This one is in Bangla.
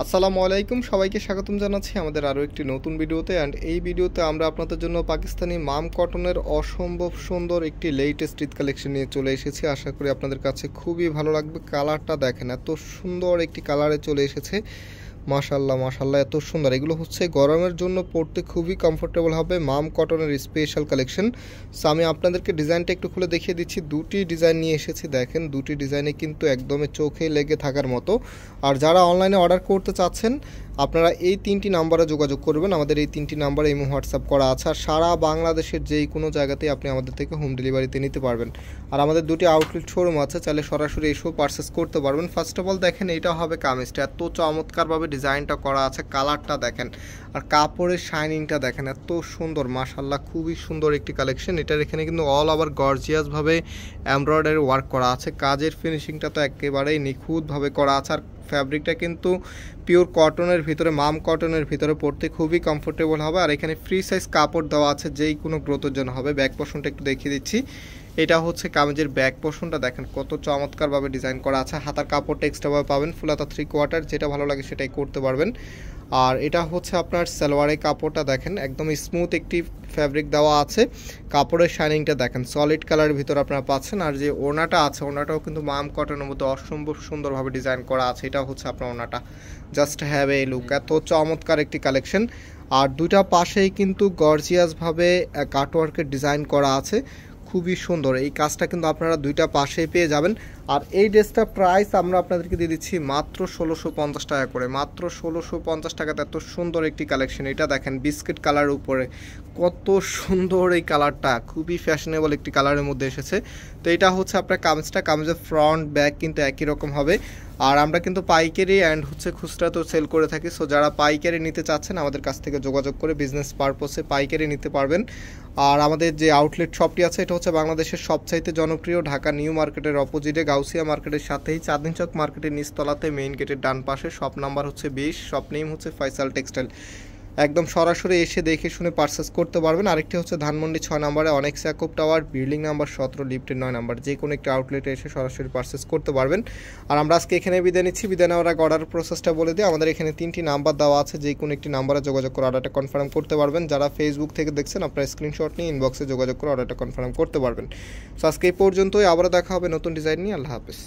আসসালামু আলাইকুম, সবাইকে স্বাগতম জানাচ্ছি আমাদের আরও একটি নতুন ভিডিওতে। অ্যান্ড এই ভিডিওতে আমরা আপনাদের জন্য পাকিস্তানি মাম কটনের অসম্ভব সুন্দর একটি লেটেস্ট ঈদ কালেকশন নিয়ে চলে এসেছি। আশা করি আপনাদের কাছে খুবই ভালো লাগবে। কালারটা দেখেন, এত সুন্দর একটি কালারে চলে এসেছে। মাশাল্লাহ মাশাল্লাহ, এত সুন্দর। এগুলো হচ্ছে গরমের জন্য পরতে খুবই কমফোর্টেবল হবে, মাম কটনের স্পেশাল কালেকশন। সো আমি আপনাদেরকে ডিজাইনটা একটু খুলে দেখিয়ে দিচ্ছি। দুটি ডিজাইন নিয়ে এসেছি, দেখেন দুটি ডিজাইনে কিন্তু একদমই চোখে লেগে থাকার মতো। আর যারা অনলাইনে অর্ডার করতে চাচ্ছেন আপনারা এই তিনটি নাম্বারে যোগাযোগ করবেন। আমাদের এই তিনটি নাম্বারে ইমো হোয়াটসঅ্যাপ করা আছে। আর সারা বাংলাদেশের যেই কোনো জায়গাতেই আপনি আমাদের থেকে হোম ডেলিভারিতে নিতে পারবেন। আর আমাদের দুটি আউটলেট শোরুম আছে, চাইলে সরাসরি এসেও পারচেস করতে পারবেন। ফার্স্ট অফ অল দেখেন, এটা হবে কামিজটা, এত চমৎকারভাবে ডিজাইনটা করা আছে। কালারটা দেখেন আর কাপড়ের শাইনিংটা দেখেন, এত সুন্দর। মাশাল্লাহ, খুবই সুন্দর একটি কালেকশন। এটার এখানে কিন্তু অল ওভার গর্জিয়াসভাবে এমব্রয়ডারি ওয়ার্ক করা আছে। কাজের ফিনিশিংটা তো একেবারেই নিখুঁতভাবে করা আছে। আর ফ্যাব্রিকটা কিন্তু পিওর কটনের ভিতরে, মাম কটনের ভিতরে পরতে খুবই কমফোর্টেবল হবে। আর এখানে ফ্রি সাইজ কাপড় দেওয়া আছে, যেই কোনো গ্রোথের জন্য হবে। ব্যাক পোর্শনটা একটু দেখিয়ে দিচ্ছি। এটা হচ্ছে কামিজের ব্যাক পোর্শনটা, দেখেন কত চমৎকারভাবে ডিজাইন করা আছে। হাতার কাপড়টা এক্সট্রাভাবে পাবেন, ফুল হাতা 3/4, যেটা ভালো লাগে সেটাই করতে পারবেন। আর এটা হচ্ছে আপনার সালোয়ারের কাপড়টা, দেখেন একদম স্মুথ একটি ফ্যাব্রিক দেওয়া আছে। কাপড়ের শাইনিংটা দেখেন, সলিড কালারের ভিতরে আপনারা পাচ্ছেন। আর যে ওড়নাটা আছে, ওড়নাটাও কিন্তু মাম কটনের মধ্যে অসম্ভব সুন্দরভাবে ডিজাইন করা আছে। এটা হচ্ছে আপনার ওড়নাটা, জাস্ট হ্যাভ এ লুক, এত চমৎকার একটি কালেকশন। আর দুইটা পাশেই কিন্তু গর্জিয়াসভাবে কাটওয়ার্কের ডিজাইন করা আছে, খুবই সুন্দর। এই কাজটা কিন্তু আপনারা দুইটা পাশেই পেয়ে যাবেন। আর এই ড্রেসটা প্রাইস আমরা আপনাদেরকে দিয়ে দিচ্ছি মাত্র 1650 টাকা করে, মাত্র 1650 টাকাতে এত সুন্দর একটি কালেকশন। এটা দেখেন বিস্কিট কালার উপরে, কত সুন্দর এই কালারটা, খুবই ফ্যাশনেবল একটি কালারের মধ্যে এসেছে। তো এটা হচ্ছে আপনার কামিজটা, কামিজের ফ্রন্ট ব্যাক কিন্তু একই রকম হবে। আর আমরা কিন্তু পাইকারি অ্যান্ড হচ্ছে খুচরাতেও সেল করে থাকি। সো যারা পাইকারি নিতে চাচ্ছেন আমাদের কাছ থেকে যোগাযোগ করে বিজনেস পারপসে পাইকারি নিতে পারবেন। আর আমাদের যে আউটলেট শপটি আছে, এটা হচ্ছে বাংলাদেশের সবচাইতে জনপ্রিয়, ঢাকা নিউ মার্কেটের অপোজিটে গাউসিয়া মার্কেটের সাথেই চাঁদনী চক মার্কেটের নিচতলাতে, মেইন গেটের ডান পাশে। শপ নাম্বার হচ্ছে 20, শপ নেম হচ্ছে ফয়সাল টেক্সটাইল। একদম সরাসরি এসে দেখে শুনে পারচেস করতে পারবেন। আরেকটি হচ্ছে ধানমন্ডি 6 নম্বরে অনেক ইয়াকুব টাওয়ার, বিল্ডিং নাম্বার 17, লিফটের 9 নাম্বার। যে কোনো একটি আউটলেটে এসে সরাসরি পারচেস করতে পারবেন। আর আমরা আজকে এখানে বিদায় নিচ্ছি। বিদায় নেওয়ার আগে অর্ডার প্রসেসটা বলে দিই। আমাদের এখানে 3টি নাম্বার দেওয়া আছে, যে কোনো একটি নাম্বারে যোগাযোগ করে অর্ডারটা কনফার্ম করতে পারবেন। যারা ফেসবুক থেকে দেখছেন আপনারা স্ক্রিনশট নিয়ে ইনবক্সে যোগাযোগ করে অর্ডারটা কনফার্ম করতে পারবেন। সো আজকে এই পর্যন্তই, আবারও দেখা হবে নতুন ডিজাইন নিয়ে। আল্লাহ হাফেজ।